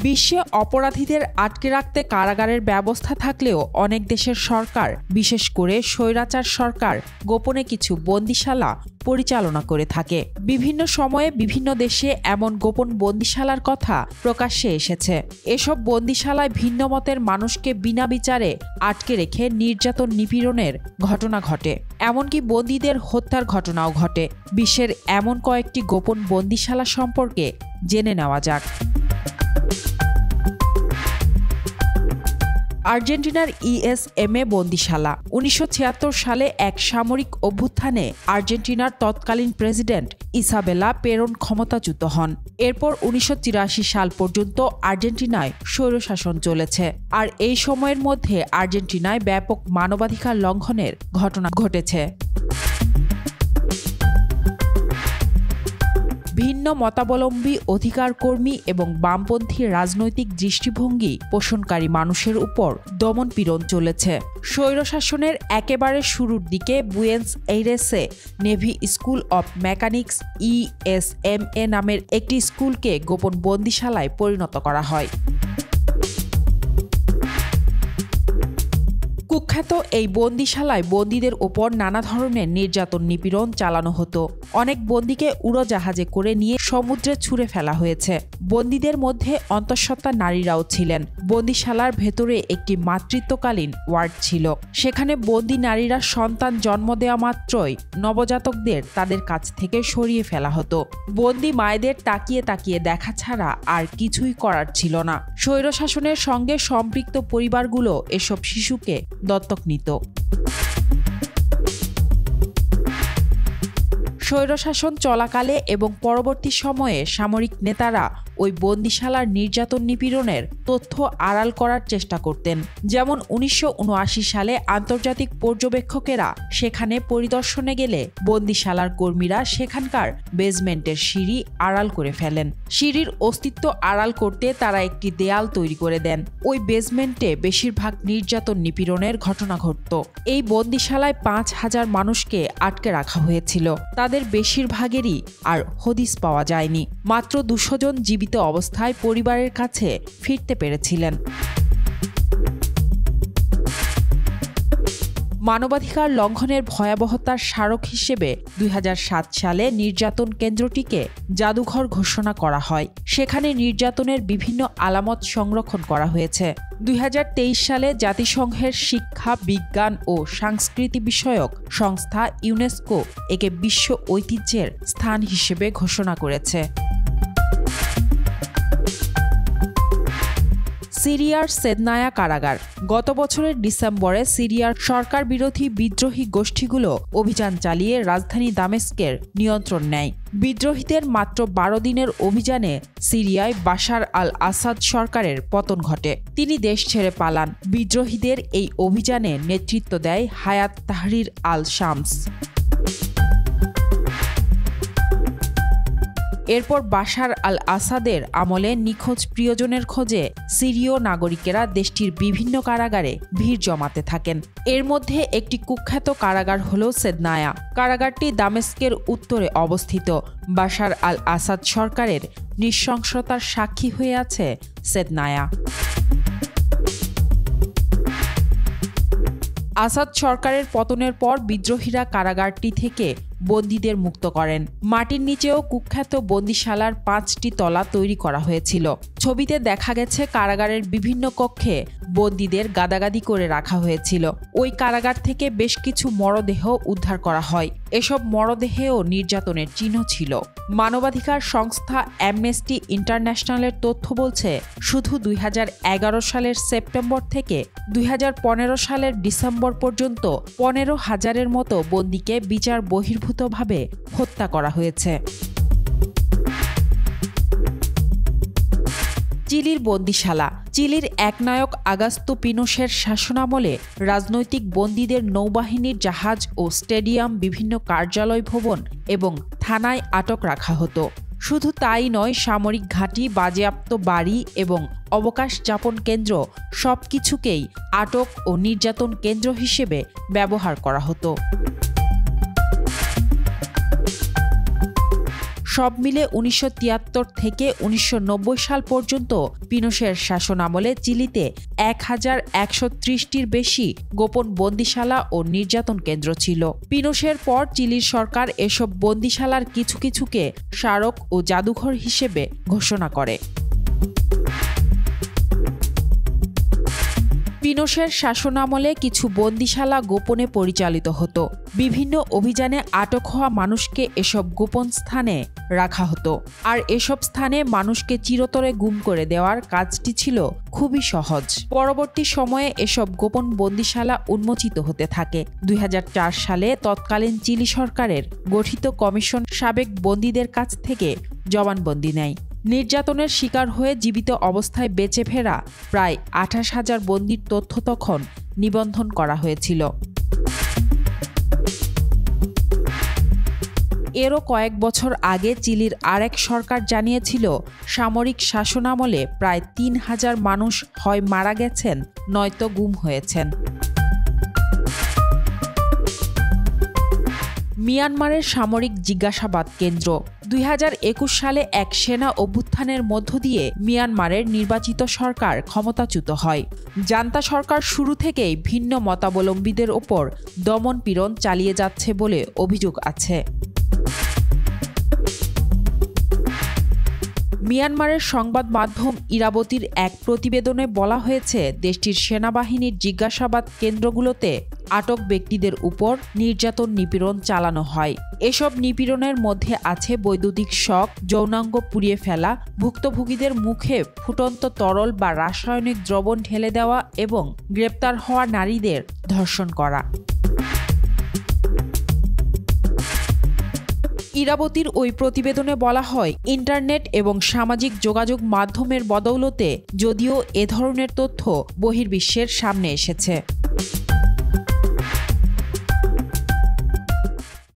বিশ্বে অপরাধীদের আটকে রাখতে কারাগারের ব্যবস্থা থাকলেও অনেক দেশের সরকার, বিশেষ করে স্বৈরাচার সরকার, গোপনে কিছু বন্দিশালা পরিচালনা করে থাকে। বিভিন্ন সময়ে বিভিন্ন দেশে এমন গোপন বন্দিশালার কথা প্রকাশ্যে এসেছে। এসব বন্দিশালায় ভিন্ন মতের মানুষকে বিনা বিচারে আটকে রেখে নির্যাতন নিপীড়নের ঘটনা ঘটে, এমনকি বন্দীদের হত্যার ঘটনাও ঘটে। বিশ্বের এমন কয়েকটি গোপন বন্দিশালা সম্পর্কে জেনে নেওয়া যাক। আর্জেন্টিনার ইএসএমএ বন্দিশালা। ১৯৭৬ সালে এক সামরিক অভ্যুত্থানে আর্জেন্টিনার তৎকালীন প্রেসিডেন্ট ইসাবেলা পেরন ক্ষমতাচ্যুত হন। এরপর ১৯৮৪ সাল পর্যন্ত আর্জেন্টিনায় স্বৈরশাসন চলেছে। আর এই সময়ের মধ্যে আর্জেন্টিনায় ব্যাপক মানবাধিকার লঙ্ঘনের ঘটনা ঘটেছে। ভিন্ন মতাবলম্বী, অধিকারকর্মী এবং বামপন্থী রাজনৈতিক দৃষ্টিভঙ্গি পোষণকারী মানুষের উপর দমনপীড়ন চলেছে। স্বৈরশাসনের একেবারে শুরুর দিকে বুয়েন্স এইরেসে navy school of mechanics ESMA নামের একটি স্কুলকে গোপন বন্দিশালায় পরিণত করা হয়। কুখ্যাত এই বন্দিশালায় বন্দীদের ওপর নানা ধরনের নির্যাতন নিপীড়ন চালানো হতো। অনেক বন্দীকে উড়োজাহাজে করে নিয়ে সমুদ্রে ছুঁড়ে ফেলা হয়েছে। বন্দীদের মধ্যে অন্তঃসত্ত্বা নারীরাও ছিলেন। বন্দিশালার ভেতরে একটি মাতৃত্বকালীন ওয়ার্ড ছিল। সেখানে বন্দী নারীরা সন্তান জন্ম দেওয়া মাত্রই নবজাতকদের তাদের কাছ থেকে সরিয়ে ফেলা হতো। বন্দী মায়েদের তাকিয়ে তাকিয়ে দেখা ছাড়া আর কিছুই করার ছিল না। স্বৈরশাসনের সঙ্গে সম্পৃক্ত পরিবারগুলো এসব শিশুকে দত্তক নিত। স্বৈরশাসন চলাকালে এবং পরবর্তী সময়ে সামরিক নেতারা ওই বন্দিশালার নির্যাতন নিপীড়নের তথ্য আড়াল করার চেষ্টা করতেন। যেমন ১৯৭৯ সালে আন্তর্জাতিক পর্যবেক্ষকেরা সেখানে পরিদর্শনে গেলে বন্দিশালার কর্মীরা সেখানকার বেসমেন্টের সিঁড়ি আড়াল করে ফেলেন। সিঁড়ির অস্তিত্ব আড়াল করতে তারা একটি দেয়াল তৈরি করে দেন। ওই বেসমেন্টে বেশিরভাগ নির্যাতন নিপীড়নের ঘটনা ঘটত। এই বন্দিশালায় ৫,০০০ মানুষকে আটকে রাখা হয়েছিল। তাদের বেশিরভাগেরই আর হদিস পাওয়া যায়নি। মাত্র ২০০ জন জীবিত অবস্থায় পরিবারের কাছে ফিরতে পেরেছিলেন। মানবাধিকার লঙ্ঘনের ভয়াবহতার স্মারক হিসেবে ২০০৭ সালে নির্যাতন কেন্দ্রটিকে জাদুঘর ঘোষণা করা হয়। সেখানে নির্যাতনের বিভিন্ন আলামত সংরক্ষণ করা হয়েছে। ২০২৩ সালে জাতিসংঘের শিক্ষা, বিজ্ঞান ও সংস্কৃতি বিষয়ক সংস্থা ইউনেস্কো একে বিশ্ব ঐতিহ্যের স্থান হিসেবে ঘোষণা করেছে। সিরিয়ার সেদনায়া কারাগার। গত বছরের ডিসেম্বরে সিরিয়ার সরকার বিরোধী বিদ্রোহী গোষ্ঠীগুলো অভিযান চালিয়ে রাজধানী দামেস্কের নিয়ন্ত্রণ নেয়। বিদ্রোহীদের মাত্র ১২ দিনের অভিযানে সিরিয়ায় বাশার আল আসাদ সরকারের পতন ঘটে। তিনি দেশ ছেড়ে পালান। বিদ্রোহীদের এই অভিযানে নেতৃত্ব দেয় হায়াত তাহরির আল শামস। এরপর বাশার আল আসাদের আমলে নিখোঁজ প্রিয়জনের খোঁজে সিরীয় নাগরিকেরা দেশটির বিভিন্ন কারাগারে ভিড় জমাতে থাকেন। এর মধ্যে একটি কুখ্যাত কারাগার হল সেদনায়া। কারাগারটি দামেস্কের উত্তরে অবস্থিত। বাশার আল আসাদ সরকারের নৃশংসতার সাক্ষী হয়ে আছে সেদনায়া। আসাদ সরকারের পতনের পর বিদ্রোহীরা কারাগারটি থেকে বন্দীদের মুক্ত করেন। মাটির নিচেও কুখ্যাত বন্দিশালার ৫টি তলা তৈরি করা হয়েছিল। ছবিতে দেখা গেছে কারাগারের বিভিন্ন কক্ষে বন্দীদের গাদাগাদি করে রাখা হয়েছিল। ওই কারাগার থেকে বেশ কিছু মরদেহ উদ্ধার করা হয়। এসব মরদেহেও নির্যাতনের চিহ্ন ছিল। মানবাধিকার সংস্থা অ্যামনেস্টি ইন্টারন্যাশনালের তথ্য বলছে, শুধু ২০১১ সালের সেপ্টেম্বর থেকে ২০১৫ সালের ডিসেম্বর পর্যন্ত ১৫,০০০-এর মতো বন্দীকে বিচার বহির্ভূতভাবে হত্যা করা হয়েছে। চিলির বন্দিশালা। চিলির একনায়ক আগাস্তো পিনোশের শাসনামলে রাজনৈতিক বন্দীদের নৌবাহিনীর জাহাজ ও স্টেডিয়াম, বিভিন্ন কার্যালয় ভবন এবং থানায় আটক রাখা হতো। শুধু তাই নয়, সামরিক ঘাঁটি, বাজেয়াপ্ত বাড়ি এবং অবকাশ যাপন কেন্দ্র সবকিছুকেই আটক ও নির্যাতন কেন্দ্র হিসেবে ব্যবহার করা হতো। সব মিলে ১৯৭৩ থেকে ১৯৯০ সাল পর্যন্ত পিনোশের শাসনামলে চিলিতে ১,১৩০টির বেশি গোপন বন্দিশালা ও নির্যাতন কেন্দ্র ছিল। পিনোশের পর চিলির সরকার এসব বন্দিশালার কিছু কিছুকে স্মারক ও জাদুঘর হিসেবে ঘোষণা করে। পিনোশের শাসনামলে কিছু বন্দিশালা গোপনে পরিচালিত হতো। বিভিন্ন অভিযানে আটক হওয়া মানুষকে এসব গোপন স্থানে রাখা হতো, আর এসব স্থানে মানুষকে চিরতরে গুম করে দেওয়ার কাজটি ছিল খুবই সহজ। পরবর্তী সময়ে এসব গোপন বন্দিশালা উন্মোচিত হতে থাকে। ২০০৪ সালে তৎকালীন চিলি সরকারের গঠিত কমিশন সাবেক বন্দীদের কাছ থেকে জবানবন্দি নেয়। নির্যাতনের শিকার হয়ে জীবিত অবস্থায় বেঁচে ফেরা প্রায় ২৮,০০০ বন্দীর তথ্য তখন নিবন্ধন করা হয়েছিল। এরও কয়েক বছর আগে চিলির আরেক সরকার জানিয়েছিল, সামরিক শাসনামলে প্রায় ৩,০০০ মানুষ হয় মারা গেছেন নয়তো গুম হয়েছেন। মিয়ানমারের সামরিক জিজ্ঞাসাবাদ কেন্দ্র। ২০২১ সালে এক সেনা অভ্যুত্থানের মধ্য দিয়ে মিয়ানমারের নির্বাচিত সরকার ক্ষমতাচ্যুত হয়। জান্তা সরকার শুরু থেকেই ভিন্ন মতাবলম্বীদের ওপর দমন-পীড়ন চালিয়ে যাচ্ছে বলে অভিযোগ আছে। মিয়ানমারের সংবাদ মাধ্যম ইরাবতীর এক প্রতিবেদনে বলা হয়েছে, দেশটির সেনাবাহিনীর জিজ্ঞাসাবাদ কেন্দ্রগুলোতে আটক ব্যক্তিদের উপর নির্যাতন নিপীড়ন চালানো হয়। এসব নিপীড়নের মধ্যে আছে বৈদ্যুতিক শক, যৌনাঙ্গ পুড়িয়ে ফেলা, ভুক্তভোগীদের মুখে ফুটন্ত তরল বা রাসায়নিক দ্রবণ ঢেলে দেওয়া এবং গ্রেপ্তার হওয়া নারীদের ধর্ষণ করা। ইরাবতীর ওই প্রতিবেদনে বলা হয়, ইন্টারনেট এবং সামাজিক যোগাযোগ মাধ্যমের বদৌলতে যদিও এ ধরনের তথ্য বহির্বিশ্বের সামনে এসেছে,